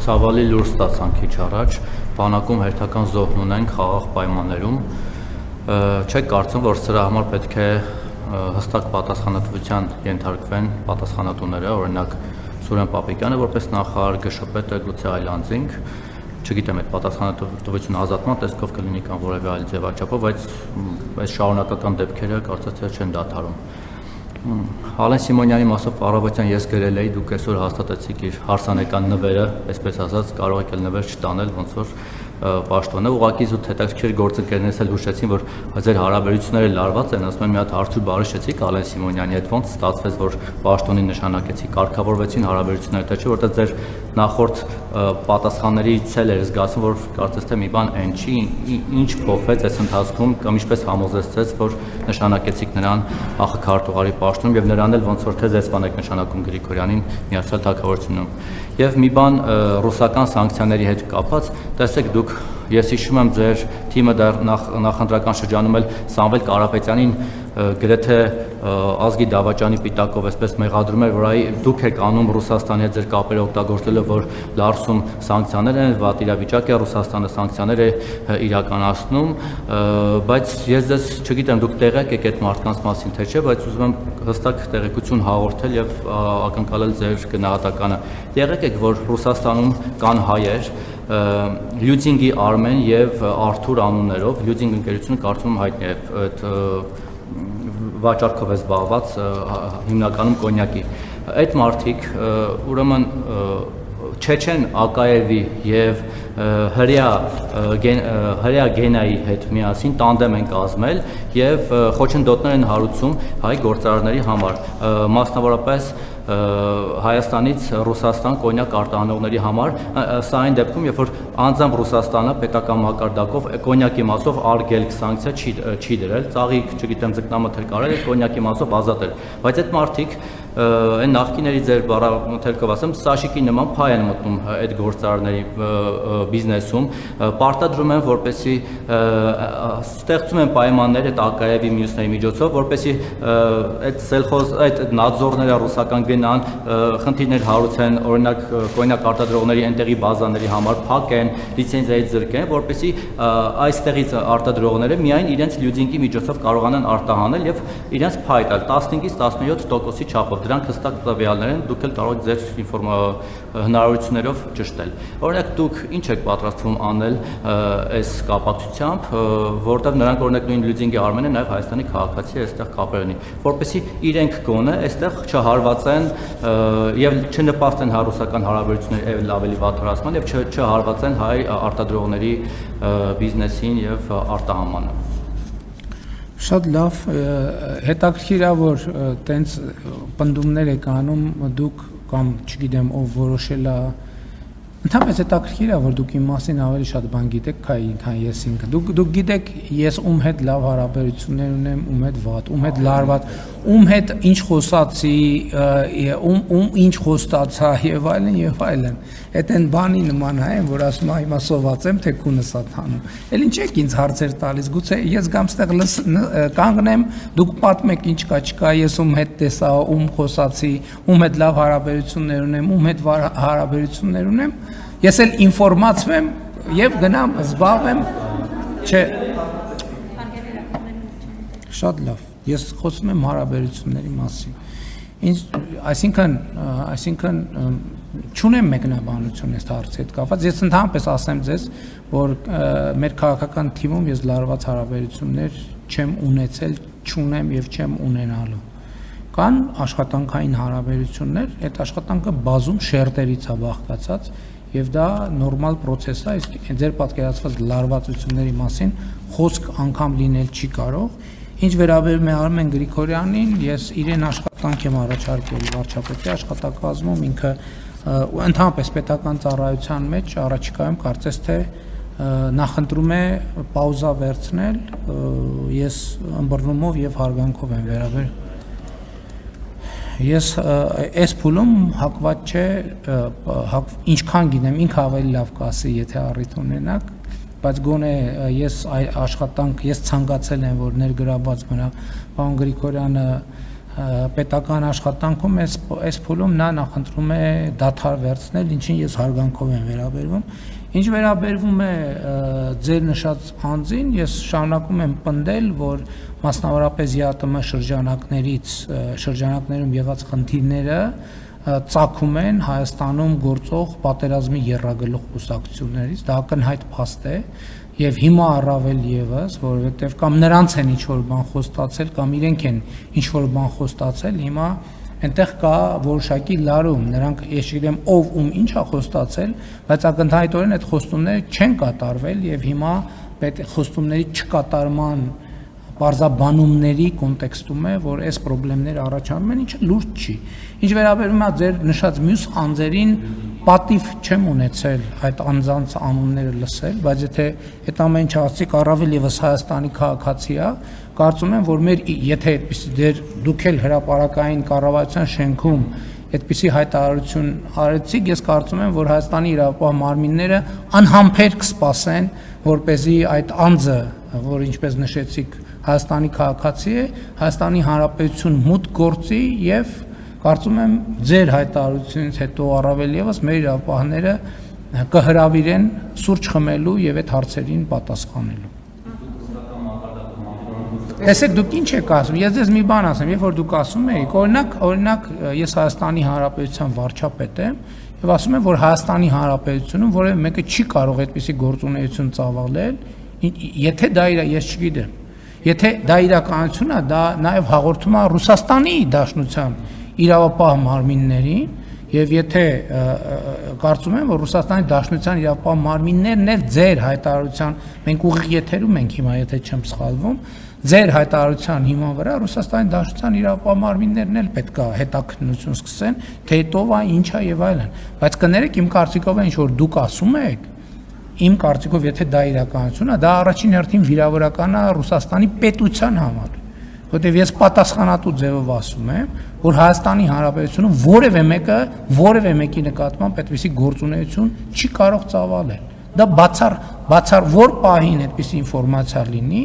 ցավալի լուր ստացանք քիչ առաջ, բանակում հերթական զոհն ունենք խաղաղ պայմաններում, չեք կարծում, որ սրա համար պետք է հստակ պատասխանատվության ենթարկվեն պատասխանատուները, օրինակ Սուրեն Պապիկյանը որպես նախարար, ԳՇՊ-ը, գուցե այլ անձինք, չգիտեմ այդ պատասխանատվություն ազատման տեսքով կլինի կամ որևէ այլ ձևաչափով, բայց այս շարունակական դեպքերը կարծես թե չեն դադարում։ Ալեն Սիմոնյանի մասով առավոտյան ես գրել էի, դուք այսօր հաստատեցիք իր հարսանեկան նվերը, այսպես ասած, կարող եք էլ նվեր չտանել, ոնց որ պաշտոնը, ուղղակի զուտ հետաքրքիր գործընկերներս էլ հուշեցին, որ ձեր հարաբերությունները լարված են, ասում են մի հատ հարցուր բարեշեցիք Ալեն Սիմոնյանի հետ, ոնց ստացվեց, որ պաշտոնին նշանակեցիք, կարգավորվեցին հարաբերությունները, թե չէ, որտեղ ձեր նախորդ պատասխաններից էլ էր զգացում, որ կարծես թե մի բան այն չի, ինչ փոխվեց այս ընթացքում կամ ինչպես համոզեցրեց, որ նշանակեցիք նրան ԱԽ քարտուղարի պաշտոնում եւ նրան էլ ոնց որ թե զեսպան եք նշանակում Գրիգորյանին Միացյալ Թագավորությունում։ Եվ մի բան ռուսական սանկցիաների հետ կապված, տեսեք դուք, ես հիշում եմ ձեր թիմը դեռ նախընտրական շրջանում էլ Սամվել Կարապետյանին գրեթե ազգի դավաճանի պիտակով այսպես մեղադրում էր, որ դուք եք անում Ռուսաստանի հետ ձեր կապերը օգտագործելով, որ լարսում սանկցիաներ են, վատ իրավիճակ է, Ռուսաստանը սանկցիաներ է իրականացնում, բայց ես ձեզ չգիտեմ, դուք տեղյակ եք այդ մարդկանց մասին, թե չէ, բայց ուզում եմ հստակ տեղեկություն հաղորդել եւ ակնկալել ձեր գնահատականը։ Տեղյակ եք, որ Ռուսաստանում կան հայեր, Լյուդինգի Արմեն եւ Արթուր անուններով, Լյուդինգ ընկերությունը կարծում եմ հայտնի է այդ վաճառքով է զբաղված հիմնականում կոնյակի։ Այդ մարդիկ ուրեմն Չեչեն Ակաևի եւ հրեա Գենայի հետ միասին տանդեմ են կազմել եւ խոչընդոտներ են հարուցում հայ գործարարների համար, մասնավորապես Հայաստանից Ռուսաստան կոնյակ արտահանողների համար, սա այն դեպքում, երբ որ անձամբ Ռուսաստանը պետական մակարդակով կոնյակի մասով արգելք սանկցիա չի դրել, ծաղիկ, չգիտեմ, ձկնամթեր կարել, կոնյակի մասով ազատել, բայց այդ մարդիկ այն նախկիների ձեր բառամթերքով ասեմ, Սաշիկի նման փայ են մտնում այդ գործարարների բիզնեսում, պարտադրում են, որպեսզի ստեղծում են պայմաններ այդ Ակաևի մյուսների միջոցով, որպեսզի այդ սելխոզ, այդ նadzորները ռուսական գնան, խնդիրներ հարուցեն, օրինակ կոնյակ արտադրողների այնտեղի բազաների համար փակեն, լիցենզիայից զրկեն, որպեսզի այստեղից արտադրողները միայն իրենց լյուդինգի միջոցով կարողանան արտահանել եւ իրենց փայ տալ 15-ից 17%-ի չափով։ Դրանք հստակ տվյալներ են, դուք էլ կարող եք ձեր հնարավորություններով ճշտել։ Օրինակ դուք ինչ եք պատրաստվում անել այս կապակցությամբ, որտեղ նրանք օրինակ նույն Լյուդինգի Արմենը նաև Հայաստանի քաղաքացի է, այստեղ կապեր ունի, որպեսզի իրենք գոնե այստեղ չհարվածեն եւ չնպաստեն ռուսական հարաբերությունների ավելի վատթարացման եւ չհարվածեն հայ արտադրողների բիզնեսին եւ արտահանմանը։ Շատ լավ, հետաքրքիր է, որ տենց պնդումներ եք անում դուք կամ չգիտեմ ով որոշել է, ընդհանրապես հետաքրքիր է, որ դուք իմ մասին ավելի շատ բան գիտեք, քան ես ինքը։ Դուք գիտեք ես ում հետ լավ հարաբերություններ ունեմ, ում հետ վատ, ում հետ լարված, ում հետ ինչ խոսացի, ում ինչ խոստացա եւ այլն։ Այդ այն բանի նման է, որ ասում եմ հիմա սոված եմ, թե քունս ա թանում։ Էլ ինչ եք ինձ հարցեր տալիս, գուցե ես գամ ստեղ կանգնեմ, դուք պատմեք ինչ կա, չկա, ես ում հետ տեսա, ում խոսացի, ում հետ լավ հարաբերություններ ունեմ, ում հետ վատ հարաբերություններ ունեմ, ես էլ ինֆորմացվեմ եւ գնամ զբաղվեմ, չէ։ Շատ լավ, ես խոսում եմ հարաբերությունների մասին։ Այսինքն չունեմ մեկնաբանություն այս հարցի հետ կապված, ես ընդհանրապես ասեմ ձեզ, որ մեր քաղաքական թիմում ես լարված հարաբերություններ չեմ ունեցել, չունեմ եւ չեմ ունենալու։ Կան աշխատանքային հարաբերություններ, այդ աշխատանքը բազում շերտերից է բաղկացած եւ դա նորմալ պրոցես է, իսկ ձեր պատկերացված լարվածությունների մասին խոսք անգամ լինել չի կարող։ Ինչ վերաբերում է Արմեն Գրիգորյանին, ես իրեն աշխատանք եմ առաջարկել վարչապետի աշխատակազմում, ինքը ընդհանրապես պետական ծառայության մեջ առաջիկայում կարծես թե նախընտրում է պաուզա վերցնել, ես ըմբռնումով եւ հարգանքով եմ վերաբերում։ Ես այս փուլում հակված չէ, ինչքան գիտեմ, ինքը ավելի լավ կասի, եթե առիթ ունենաք, բայց գոնե ես ցանկացել եմ, որ ներգրավված մնա պարոն Գրիգորյանը պետական աշխատանքում այս փուլում նա նախընտրում է դադար վերցնել, ինչին ես հարգանքով եմ վերաբերվում։ Ինչ վերաբերվում է ձեր նշած անձին, ես շարունակում եմ պնդել, որ մասնավորապես ԵԱՏՄ շրջանակներում եղած խնդիրները ծագում են Հայաստանում գործող պատերազմի եռագլուխ կուսակցություններից, դա ակնհայտ փաստ է, եւ հիմա առավել եւս, որովհետեւ կամ նրանց են ինչ-որ բան խոստացել, կամ իրենք են ինչ-որ բան խոստացել, հիմա այնտեղ կա որոշակի լարում, նրանք ես չգիտեմ ով ում ինչ է խոստացել, բայց ակնհայտորեն այդ խոստումները չեն կատարվել եւ հիմա պետք է խոստումների չկատարման բարձաբանումների կոնտեքստում է, որ այս խնդիրները առաջանում են, ինչը լուրջ չի։ Ինչ վերաբերում է ձեր նշած մյուս անձերին, պատիվ չեմ ունեցել այդ անձանց անունները լսել, բայց եթե այդ ամեն ինչը ասիկ առավել եւս Հայաստանի քաղաքացի է, կարծում եմ, որ մեր եթե այդպեսի դուք էլ հրապարակային կառավարության շենքում այդպիսի հայտարարություն արեցիք, ես կարծում եմ, որ Հայաստանի իրավապահ մարմինները անհամբեր կսպասեն, որպեսզի այդ անձը, որ ինչպես նշեցիք, Հայաստանի քաղաքացի է, Հայաստանի Հանրապետություն մուտք գործի եւ կարծում եմ ձեր հայտարարությունից հետո առավել եւս մեր իրավապահները կհրավիրեն սուրճ խմելու եւ այդ հարցերին պատասխանելու։ Տեսեք, դուք ինչ եք ասում, ես ձեզ մի բան ասեմ, երբ որ դուք ասում եք, օրինակ ես Հայաստանի Հանրապետության վարչապետ եմ եւ ասում եմ, որ Հայաստանի Հանրապետությունում որևէ մեկը չի կարող այդպիսի գործունեություն ծավալել, եթե դա ես չգիտեմ, եթե դա իրականություն է, դա նաեւ հաղորդում է Ռուսաստանի Դաշնության իրավապահ մարմիններին եւ եթե կարծում եմ, որ Ռուսաստանի Դաշնության իրավապահ մարմիններն էլ ձեր հայտարարության, մենք ուղիղ եթերում ենք հիմա, եթե չեմ սխալվում, ձեր հայտարարության հիման վրա Ռուսաստանի Դաշնության իրավապահ մարմիններն էլ պետք է հետաքննություն սկսեն, թե ով է, ինչ է եւ այլն, բայց կներեք իմ կարծիքով ինչ որ դուք ասում եք, իմ կարծիքով եթե դա իրականություն է, դա առաջին հերթին վիրավորական է Ռուսաստանի պետության համար, որտեղ ես պատասխանատու ձևով ասում եմ, որ Հայաստանի Հանրապետությունում որևէ մեկի նկատմամբ այդպիսի գործունեություն չի կարող ծավալել։ Դա բացառ որ պահին այդպիսի ինֆորմացիա լինի,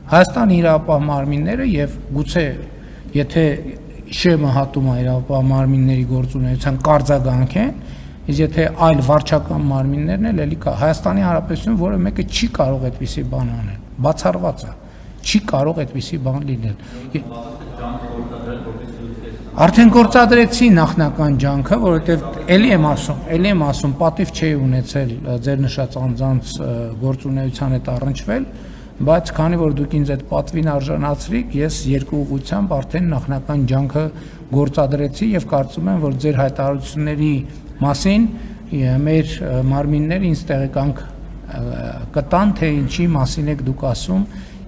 Հայաստանի իրավապահ մարմինները եւ գուցե եթե ՇՄ հատում է իրավապահ մարմինների գործունեության կարձագանք են, իսկ եթե այլ վարչական մարմիններն էլ էլի կա Հայաստանի Հանրապետությունում որևէ մեկը չի կարող այդպիսի բան անել, բացառված է, չի կարող այդպիսի բան լինել։ Արդեն գործադրեցի նախնական ջանքը, որովհետև էլի եմ ասում, պատիվ չի ունեցել ձեր նշած անձանց գործունեության հետ առնչվել, բայց քանի որ դուք ինձ այդ պատվին արժանացրիք, ես երկու ուղղությամբ արդեն նախնական ջանքը գործադրեցի եւ կարծում եմ, որ ձեր հայտարարությունների մասին մեր մարմինները ինձ տեղեկանք կտան, թե ինչի մասին եք դուք ասում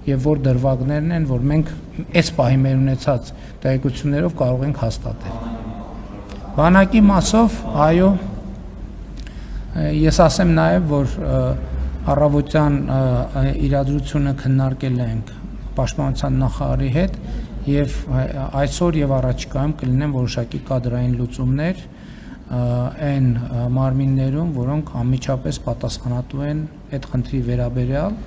եւ որ դրվագներն են, որ մենք այս պահի մեր ունեցած տեղեկություններով կարող ենք հաստատել։ Բանակի մասով, այո, ես ասեմ նաեւ, որ առավոտյան իրադրությունը քննարկել ենք Պաշտպանության նախարարի հետ եւ այսօր եւ առաջիկայում կլինեն որոշակի կադրային լուծումներ այն մարմիններում, որոնք անմիջապես պատասխանատու են այդ խնդրի վերաբերյալ։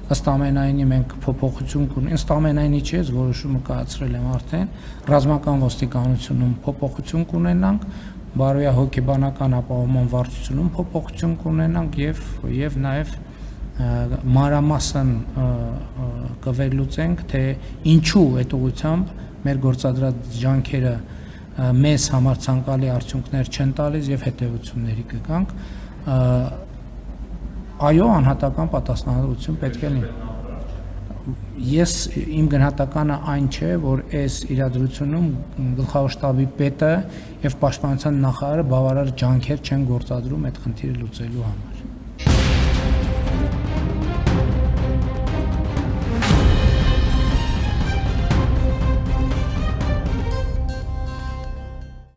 Ըստ ամենայնի մենք փոփոխություն կունենանք, ըստ ամենայնի չէ, որոշումը կայացրել եմ արդեն, ռազմական ոստիկանությունում փոփոխություն կունենանք, բարոյահոգեբանական ապահովման վարչությունում փոփոխություն կունենանք եւ նաեւ մանրամասն կվերլուծենք, թե ինչու այդ ուղղությամբ մեր գործադրած ջանքերը մեզ համար ցանկալի արդյունքներ չեն տալիս եւ հետեւությունների կգանք։ Այո, անհատական պատասխանատվություն պետք է լինի։ Ես իմ գնահատականը այն չէ, որ այս իրադրությունում գլխավոր շտաբի պետը եւ պաշտպանության նախարարը բավարար ջանքեր չեն գործադրում այդ խնդիրը լուծելու համար։